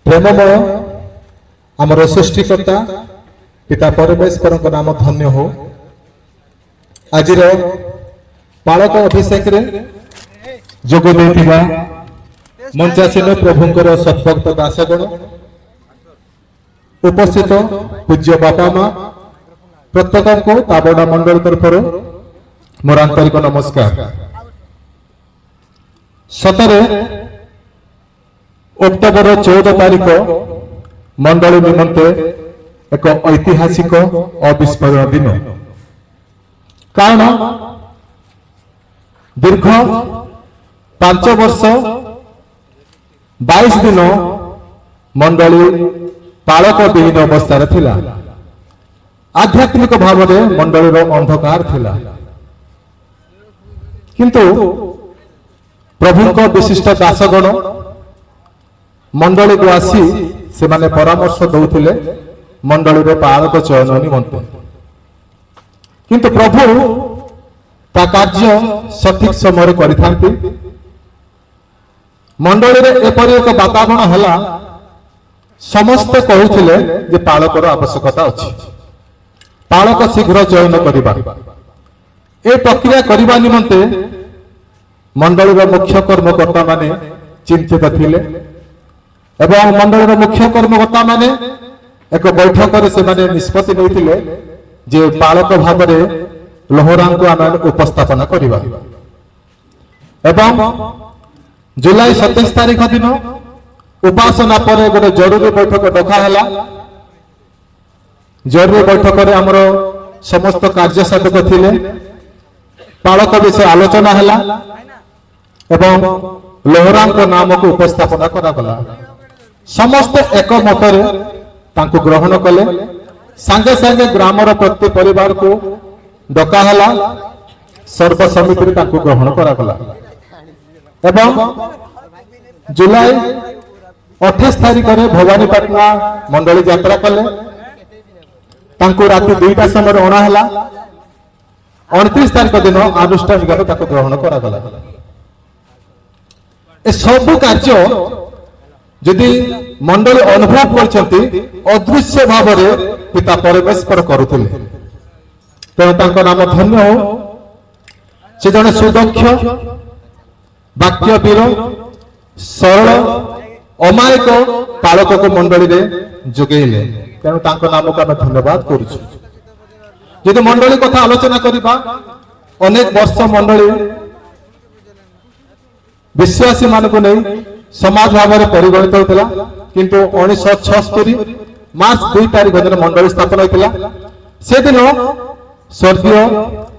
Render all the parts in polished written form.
प्रेममय आमर सृष्टिकर्ता पिता परमेश्वर नाम धन्य हो। आज बालक अभिषेक जोग देथिबा मंचासीन प्रभुंकर सद्भक्त दासगण उपस्थित पूज्य बापा माँ प्रत्येक को ताबड़ा मंडल तरफ मोर आंतरिक नमस्कार। सतरे अक्टोबर 14 तारीख मंडल निमंते एक ऐतिहासिक अविस्मरणीय दिन। कारण दीर्घ 5 वर्ष 22 दिन मंडली पालक विहीन अवस्था थिला। आध्यात्मिक भाव में मंडलीर अंधकार थिला, किंतु प्रभुंक विशिष्ट दासगण मंडली को आसी से माने परामर्श दौथिले मंडली पालक चयन निमंते। किंतु प्रभु ता कार्य सठिक समय करिथांती। मंडली रे एपरि एक वातावरण हला, समस्त कहूथिले जे पालकर आवश्यकता अछि, पालक शीघ्र चयन करिबा। ए प्रक्रिया करिबा निमंते मंडलीर मुख्य कर्मकर्ता माने चिंतित थिले एवं मंडलीर मुख्य कर्मकर्ता माने एक बैठक से माने निष्पत्ति नैथिले जे पालक भाव में लोहरा को आम उपस्थापन करिबा। एवं जुलाई 27 तारीख दिन उपासना पर गोटे जरूरी बैठक डकाला। जरूरी बैठक में आमर समस्त कार्य साधक थिले, पालक विषय आलोचना हैला एवं लोहरा नाम को उपस्थापन करागला। समस्त एक मतरे तांको ग्रहण कले। सांगे सांगे ग्रामर प्रति परिवार को डकाला, सर्वसमिति तांको ग्रहण करागला। एवं जुलाई 28 तारीख में भवानीपाटना मंडली यात्रा कले। तांको राति 2टा समय अणाला। 29 तारीख दिन आनुष्ठानिक ग्रहण करागला। ए सबु कार्य यदि मंडली अनुभव करछंती अदृश्य भाव में पिता परमेश्वर करुथिले, तेणु तांको नाम धन्य हो। से जने सुदक्ष वाक्य वीर सरल अमायक पालक को मंडली रे जोगेले, तेणु तांको नाम को आम धन्यवाद करूछु। यदि मंडली कथा आलोचना करिबा, अनेक वर्ष मंडली विश्वासी मान को नहीं समाज भाव में परिगणित होता, किंतु 1976 मार्च 2 तारीख दिन मंडली स्थापन होता। से दिन स्वर्गीय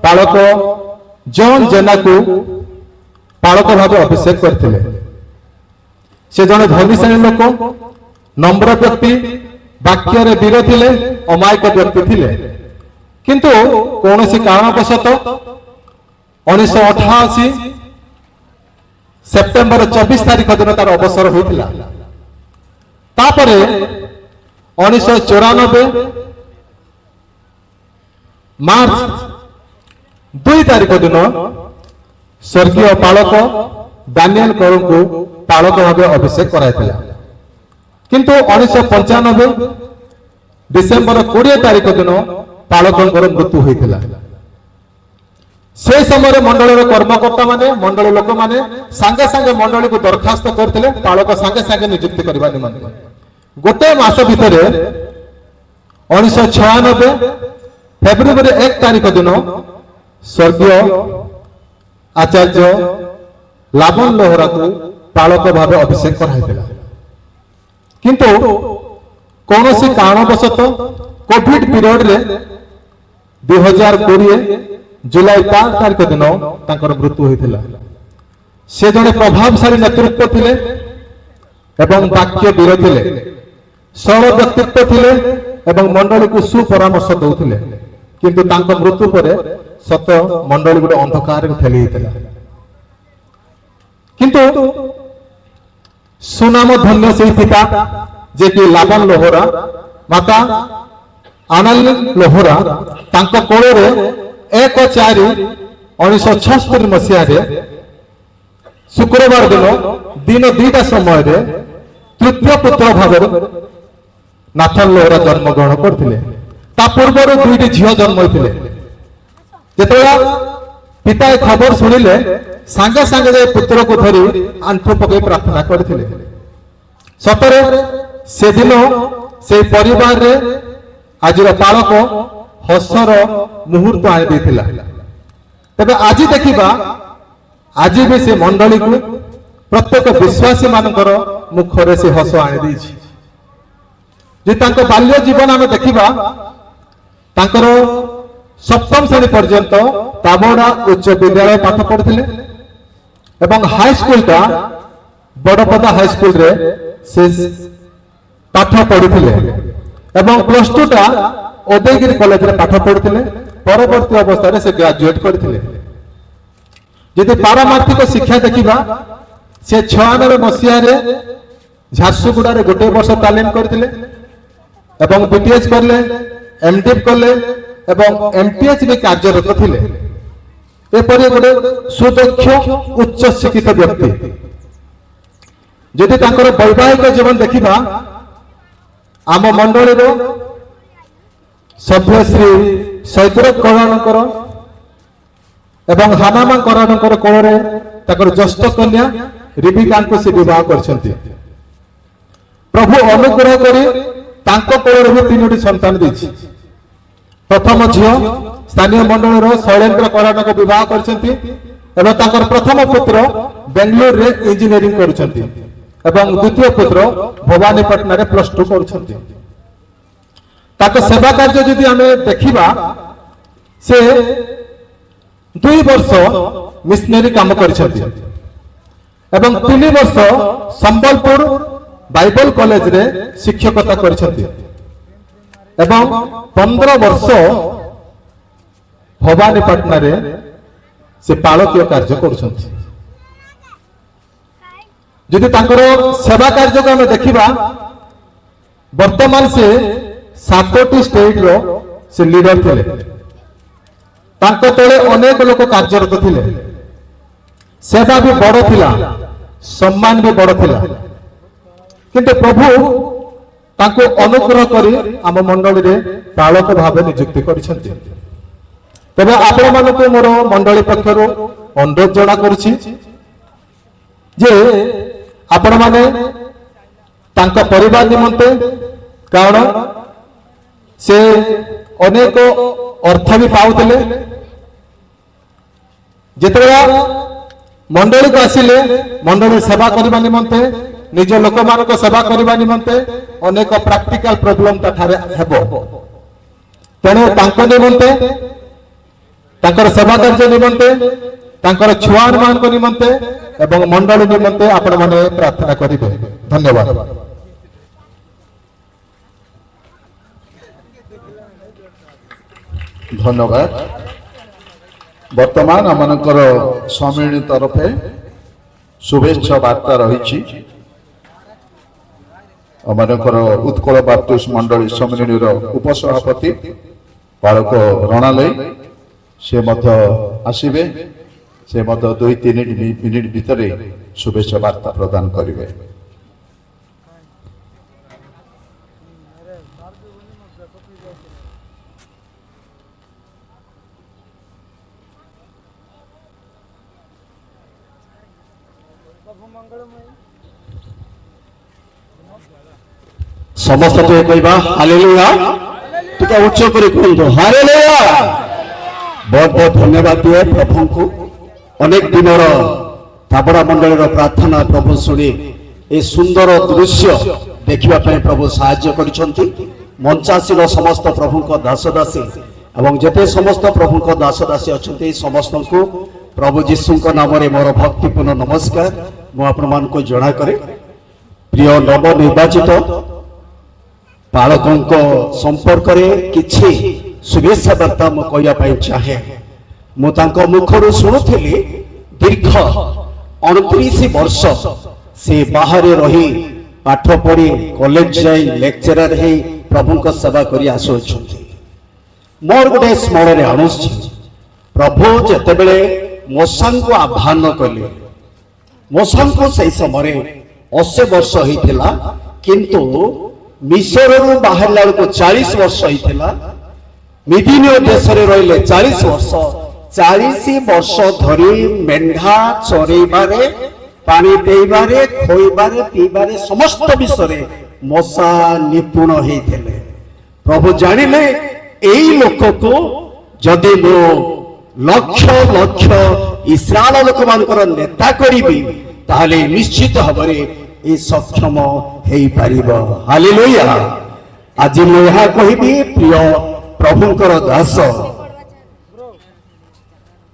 पालक जॉन जेना को पालक भाव अभिषेक करते। से जन धर्मशाली लोक, नम्र व्यक्ति, वाक्य वीर थिले, अमायक व्यक्ति थिले, किंतु कौन सी कारणवशत 1988 सेप्टेम्बर 24 तारीख दिन तार अवसर होता। तापरे 1994 मार्च 2 तारीख दिन स्वर्गीय पालक दानियल कौर को पालक भाव अभिषेक कराइथिला। किंतु 1995 डिसेम्बर 20 तारीख दिन पालकंकर मृत्यु होइथिला। से समय मंडल कर्मकर्ता माने, मंडल लोक माने सांगे सांगे मंडली को दरखास्त करथिले पालक सांगे सांगे नियुक्ति करबा निमंते। गोटे मास भितरे 1996 फेब्रुआरी 1 तारीख दिन स्वर्गीय आचार्य लाबन लोहरा को पालक भाव अभिषेक कराइथिला। किंतु कौन सी कारणवशत कोविड पीरियड रे 2020 जुलाई 5 तारीख दिन तांकर मृत्यु होइथिला। से जने प्रभावशाली नेतृत्व थिले एवं वाक्य वीर थिले, सरल व्यक्तित्व थिले एवं मंडली को सुपरामर्श दउथिले, किंतु तांकर मृत्यु पर सत मंडली गोटे अंधकार ठेली होइथिला। किंतु सुनाम धन्य से पिता जे कि लाबन लोहरा, माता आनाली लोहरा, तांको कोळे रे 1/4/1976 मसीह शुक्रवार दिन 2टा समय तृतीय पुत्र भाव नाथन लोहरा जन्मग्रहण करते। पूर्व दुईटी झील जन्म होते। जो पिता ए खबर शुणिले सांगे सांगे जाए पुत्र को धरी आंठु पकई प्रार्थना करते। सतरे से दिन से परिवार रे आज बालक हसर मुहूर्त आनी तेज आज देखा आज भी से मंडली को प्रत्येक विश्वासी मानकर मुखरे से हस आनी बाल्य जीवन आम देखा सप्तम श्रेणी पर्यंत ताबड़ा उच्च विद्यालय पाठ पढ़ते एवं हाईस्कल टा बड़पदा हाईस्कल रे से पाठ पढ़ी एवं प्लस टू टा उदयगिरी कॉलेज रे पाठ पढ़ते परवर्ती अवस्था से ग्रेजुएट करते। यदि पारमार्थिक शिक्षा देखा से 96 मसीह झारसुगुड़ा गोटे वर्ष तालीम करते एवं बीटीएस करले एमडीएफ करले एवं एमटीएच भी कार्यरत थिले। एपरि गोटे सुदक्ष उच्च शिक्षित व्यक्ति यदि तांकर वैवाहिक जीवन देखा आम मंडली सभ्य श्री सैद्र करणकर एवं हानामा करणकर कोଳରେ ज्येष्ठ कन्या रिबिका को से विवाह करछंती। प्रभु अनुग्रह करी तांको कोଳରେ भी 3टी संतान देछि। प्रथम झील स्थानीय मंडल शैलेन्द्र करण को विवाह करछंती एवं तांकर प्रथम पुत्र बेंगलोर रे इंजीनियरिंग करछंती एवं द्वितीय पुत्र भवानीपटना रे प्लस 2 करछंती। ताको सेवा कार्य यदि आमे देखिबा से 2 वर्ष मिशनरी काम करछंती एवं 3 वर्ष संबलपुर बाइबल कॉलेज रे शिक्षकता करछंती एवं 15 वर्ष भवानीपटना रे से पालकीय कार्य करछंती। यदि तांकर सेवा कार्य को आमे देखिबा वर्तमान से 7टी स्टेट रो से लीडर थिले। तांको तळे अनेक लोक कार्यरत थिले। सेवा भी बड़ थिला सम्मान भी बड़ थिला किंतु प्रभु तांको अनुग्रह करी आम मंडली रे पालक भाव नियुक्ति करिसेंती। तबे आपण मानको मोर मंडली पक्षरु अनुरोध जणा करछि जे आपण माने तांका परिवार निमंते कारण से अनेक अर्थ भी पाउतले जेतबेला मंडली को आसिले मंडली सेवा करबा निमंते निज लोक मानक सेवा करबा निमंते अनेक प्रैक्टिकल प्रॉब्लम ताठारे हेबो। तेणु तांको निमंते तांकर सेवा कार्य निमंते तांकर छुआ मान को निमंते एवं मंडली निमंते आपण माने प्रार्थना करिबे। धन्यवाद। धन्यवाद। वर्तमान आमनकर सम्मिलनी तरफे शुभेच्छा वार्ता रही आमनकर उत्कल बाप्तिस्ट मंडली सम्मिलनी उपसभापति बालक रणालय से आसवे से 2-3 मिनिट भितर शुभेच्छा वार्ता प्रदान करेंगे। समस्त कहवा हालेलुया टिके उच्च कर कहतु हालेलुया। बहुत बहुत धन्यवाद दिए प्रभु को अनेक दिन ताबड़ा मंडल प्रार्थना प्रभु शुणी ए सुंदर दृश्य देखा प्रभु साहाय्य करिसंती। मंचासीर समस्त प्रभु को दास दासी एवं जेते समस्त प्रभु को दास दासी अच्छे समस्त को प्रभु जीशु नाम मोर भक्तिपूर्ण नमस्कार मु आपण मान को जणा करे। प्रिय नवनिर्वाचित बालकों संपर्क में किछि शुभेच्छा वार्ता मु कहवाई चाहे। मुझे मुखर शुणुली दीर्घ 29 वर्ष से बाहर रही पाठ पढ़ी कॉलेज जाई लेक्चरर है प्रभु को सेवा करी आसुछंती। मोर गोटे स्मरण आणुछि प्रभु जेतेबेले मोसान को आह्वान कले मोसान को सही समय 80 वर्ष होइथिला किंतु मिसररू बाहरला को 40 वर्ष होइथिला मिदिनीय देश रे रहिले 40 वर्ष 40 वर्ष धरी मेंढा चरेबारे पानी देबारे खोइबारे पीबारे समस्त विषय मशा निपुण होइथिले प्रभु जानिले एई लोक को जदि मो लक्ष लक्ष इस्राएल लोक मानकर नेता करिबी ताले निश्चित भाବରେ ए सक्षम हेई परिबो हालेलुया आज मु यहा कहिबी प्रिय प्रभुकर दास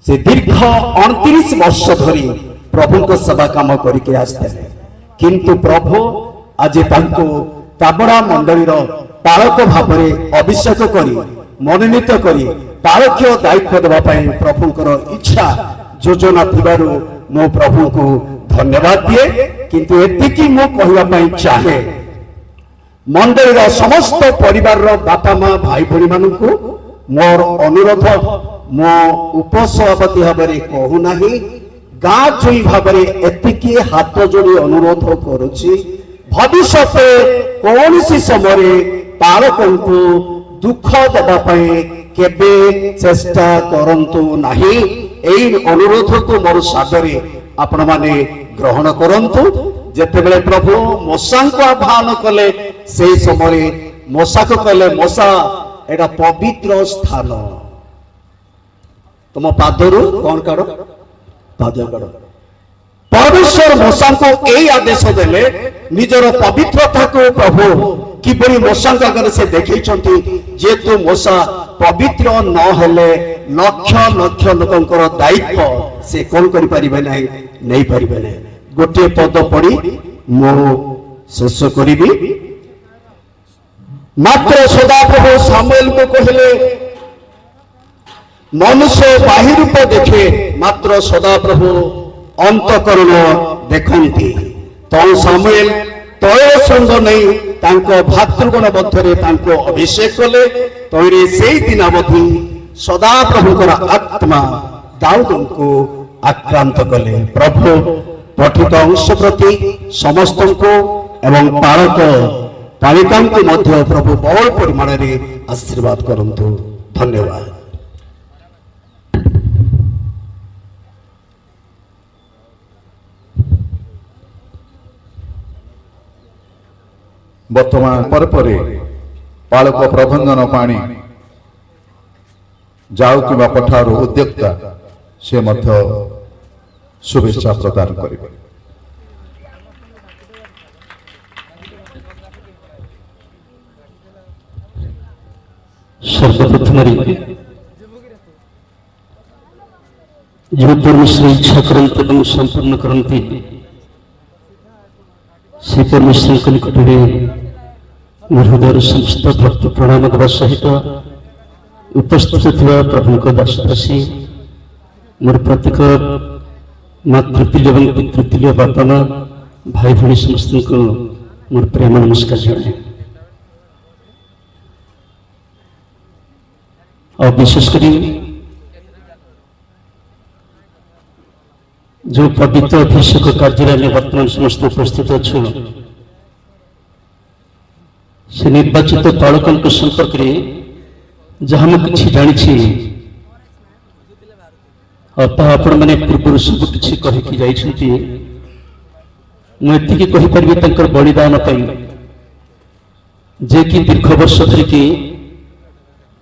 से दीर्घ 29 वर्ष धरी प्रभुଙ୍କ सेवा काम करके आस्ते किंतु प्रभु आज तांको ताबड़ा मंडलीर पालक भाବରେ अभिषेक करी मनोनीत करी पालकीय दायित्व देवा पई प्रभुଙ୍କର इच्छा योजना थिबारु मो प्रभु को धन्यवाद दिए किंतु एतिकी मो कहिबा पई चाहे मंडलीर समस्त परिवार बापा माँ भाई भणी मानकु मोर अनुरोध मो उपसभापति भाବରେ कहू नाही गाँ चुई भाବରେ एतिकी हाथ जोड़ी अनुरोध करुछि भविष्य कौन सी समय पालकंकु दुख देवा पई केबे चेष्टा करंतु नाही एई अनुरोध को मोर सादरे आपण माने ग्रहण करंतु जेतेबेले प्रभु मशा को आह्वान कले से समय मशा को कले मशा एटा पवित्र स्थान तुम पादरु कौन काढ़ पाद काढ़ परमेश्वर मशा को यही आदेश देले निजर पवित्रता को प्रभु किपरि मशा आगे से देखी जेतु मशा पवित्र न हेले लक्ष लक्ष लोकंकर दायित्व से कौन करि परिबे नाही नहीं परिबे नाही गोटे पद पढ़ी मो शेष करी मात्र सदाप्रभु सामुएल को कहले मनुष्य बाह्य रूप देखे मात्र सदाप्रभु अंतकरण देखती तो सामुएल तय संग नहीं तांको भातृगण मध्य तांको अभिषेक कले तैरे से दिन अवधि सदाप्रभुकर आत्मा दाऊद को आक्रांत कले प्रभु पठित अंश प्रति समस्त को एवं पालक पालिका मध्य प्रभु बहुल परिमाण रे आशीर्वाद करंतु धन्यवाद। वर्तमान पर पालक प्रबंधन पाणी जाऊ कि पठार उद्योक्ता से मध्य शुभेच्छा प्रदान करेंगे। सर्वप्रथम जो परमेश्वर इच्छा करते संपूर्ण करते से परमेश्वर निकट में हृदय समस्त भक्त प्रणाम देवा सहित उपस्थित प्रभु को दासी मोर प्रत्येक मातृतुल्य और पितृतुल्य बापा माँ भाई भाई समस्त को मोर प्रेम नमस्कार जनाए और विशेषकर जो पवित्र अभिषेक कार्य में वर्तमान समस्त उपस्थित अच्छे से निर्वाचित पालकों संपर्क में जहाँ मुझे जानी आपण मैंने पूर्व सब किसी कहीकि जाइछंती मुझे कहीपरि बलिदान जे कि दीर्घ वर्ष धरिकी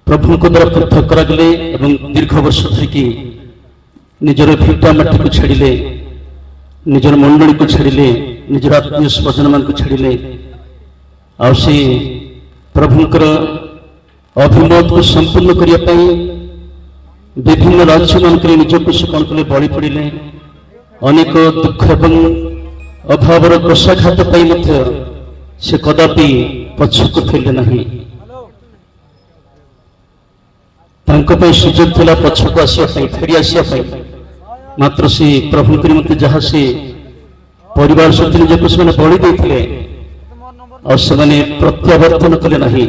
प्रभु द्वारा पृथक करागले एवं दीर्घ वर्ष धरिकी निजर भिटा माटी को छाड़िले निजर मंडली को छाड़िले निजर आत्मीय स्वजन मान को छाड़िले आ प्रभुंकर अभिमत को संपूर्ण करने विभिन्न राज्य मानक निजक से कौन कले बलि पड़े अनेक दुख एवं अभावर प्रसाघात से कदापि पछक फेले नहीं सुजोग था पछक आसवाई फेरी आसवाई मात्र से प्रभु मत जहाँ से परिवार सहित निजक से बलि देते से प्रत्यावर्तन कले नहीं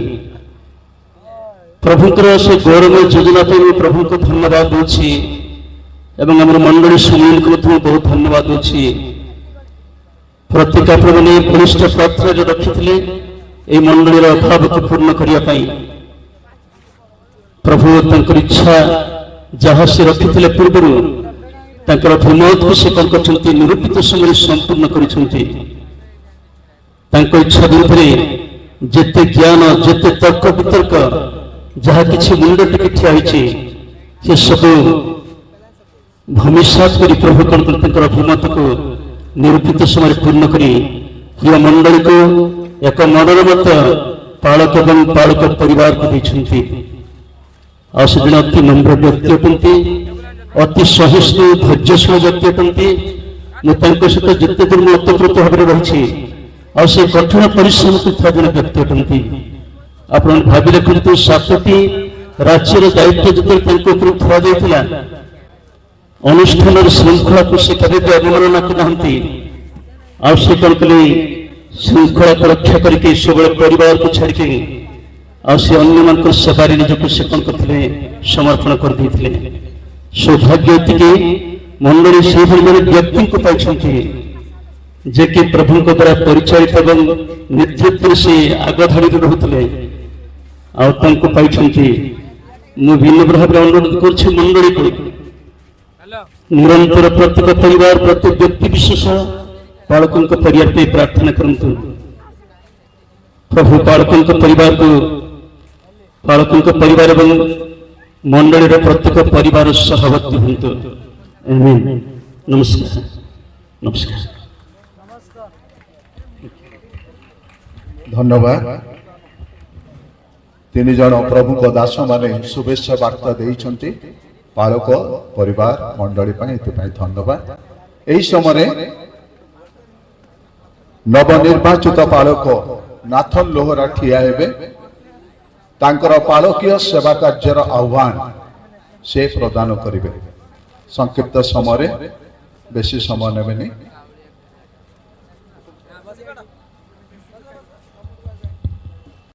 प्रभुंकर से गौरवमय योजना प्रभु को धन्यवाद दूसरी एवं आम मंडली सुनील को बहुत धन्यवाद दूसरी ପ୍ରତ୍ୟେକ ଆପଣମାନେ ବଳିଷ୍ଠ ପ୍ରାର୍ଥନାରେ ରଖିଥିଲେ ଏହି ମଣ୍ଡଳୀର ଅଭାବକୁ ପୂର୍ଣ୍ଣ କରିବା ପାଇଁ। ପ୍ରଭୁ ତାଙ୍କର ଇଚ୍ଛା ଯାହା ସେ ରଖିଥିଲେ ପୂର୍ବରୁ ତାଙ୍କର ଅଭିମତକୁ ସେ କଣ କରିଛନ୍ତି, ନିରୂପିତ ସମୟରେ ସମ୍ପୂର୍ଣ୍ଣ କରିଛନ୍ତି। ତାଙ୍କ ଇଚ୍ଛା ବିରୁଦ୍ଧରେ ଯେତେ ଜ୍ଞାନ, ଯେତେ ତର୍କ ବିତର୍କ, ଯାହା କିଛି ମୁଣ୍ଡ ଟିକେ ଠିଆ ହୋଇଛି, ସେ ସବୁ ଭୂମିସାତ କରି ପ୍ରଭୁ କଣ କଲେ ତାଙ୍କର ଅଭିମତକୁ ନିରୂପିତ ସମୟରେ ପୂର୍ଣ୍ଣ କରି ପ୍ରିୟ ମଣ୍ଡଳୀକୁ ଏକ ମନୋରମତ ପାଳକ ଏବଂ ପାଳକ ପରିବାରକୁ ଦେଇଛନ୍ତି। ଆଉ ସେଦିନ ଅତି ନମ୍ର ବ୍ୟକ୍ତି ଅଟନ୍ତି, ଅତି ସହିଷ୍ଣୁ ଧୈର୍ଯ୍ୟଶୀଳ ବ୍ୟକ୍ତି ଅଟନ୍ତି। ମୁଁ ତାଙ୍କ ସହିତ ଯେତେ ଦୂର ମୁଁ ଓତପ୍ରୋତ ଭାବରେ ରହିଛି, ଆଉ ସେ କଠିନ ପରିଶ୍ରମ କରୁଥିବା ଜଣେ ବ୍ୟକ୍ତି ଅଟନ୍ତି। ଆପଣ ଭାବି ଦେଖନ୍ତୁ, 7ଟି ରାଜ୍ୟର ଦାୟିତ୍ୱ ଯେତେବେଳେ ତାଙ୍କ ଉପରୁ ଥୁଆଯାଇଥିଲା, ଅନୁଷ୍ଠାନର ଶୃଙ୍ଖଳାକୁ ସେ କେବେ ବି ଅବମାନନା କରିନାହାନ୍ତି। ଆଉ ସେ କଣ କଲେ, ଶୃଙ୍ଖଳାକୁ ରକ୍ଷା କରିକି ସବୁବେଳେ ପରିବାରକୁ ଛାଡ଼ିକି ଆଉ ସେ ଅନ୍ୟମାନଙ୍କର ସେବାରେ ନିଜକୁ ସେ କଣ କରିଥିଲେ, ସମର୍ପଣ କରିଦେଇଥିଲେ। ସୌଭାଗ୍ୟ ଏତିକି ମଣ୍ଡଳୀ ସେଇଭଳି ଜଣେ ବ୍ୟକ୍ତିଙ୍କୁ ପାଇଛନ୍ତି ଯେ କି ପ୍ରଭୁଙ୍କ ଦ୍ୱାରା ପରିଚାଳିତ ଏବଂ ନେତୃତ୍ୱରେ ସେ ଆଗ ଧାଡ଼ିରେ ରହୁଥିଲେ, ଆଉ ତାଙ୍କୁ ପାଇଛନ୍ତି। ମୁଁ ବିନମ୍ର ଭାବରେ ଅନୁରୋଧ କରୁଛି ମଣ୍ଡଳୀକୁ ନିରନ୍ତର ପ୍ରତ୍ୟେକ ପରିବାର, ପ୍ରତ୍ୟେକ ବ୍ୟକ୍ତି ବିଶେଷ ପାଳକଙ୍କ ପରିବାର ପାଇଁ ପ୍ରାର୍ଥନା କରନ୍ତୁ। ପ୍ରଭୁ ପାଳକଙ୍କ ପରିବାର ଏବଂ ମଣ୍ଡଳୀର ପ୍ରତ୍ୟେକ ପରିବାର ସହବର୍ତ୍ତୀ ହୁଅନ୍ତୁ। ଆମେନ୍। ନମସ୍କାର, ନମସ୍କାର। ଧନ୍ୟବାଦ। 3 ଜଣ ପ୍ରଭୁଙ୍କ ଦାସମାନେ ଶୁଭେଚ୍ଛା ବାର୍ତ୍ତା ଦେଇଛନ୍ତି ପାଳକ ପରିବାର ମଣ୍ଡଳୀ ପାଇଁ, ଏଥିପାଇଁ ଧନ୍ୟବାଦ। ଏହି ସମୟରେ ନବନିର୍ବାଚିତ ପାଳକ ନାଥନ ଲୋହରା ଠିଆ ହେବେ। ତାଙ୍କର ପାଳକୀୟ ସେବା କାର୍ଯ୍ୟର ଆହ୍ୱାନ ସେ ପ୍ରଦାନ କରିବେ। ସଂକ୍ଷିପ୍ତ ସମୟରେ, ବେଶୀ ସମୟ ନେବେନି।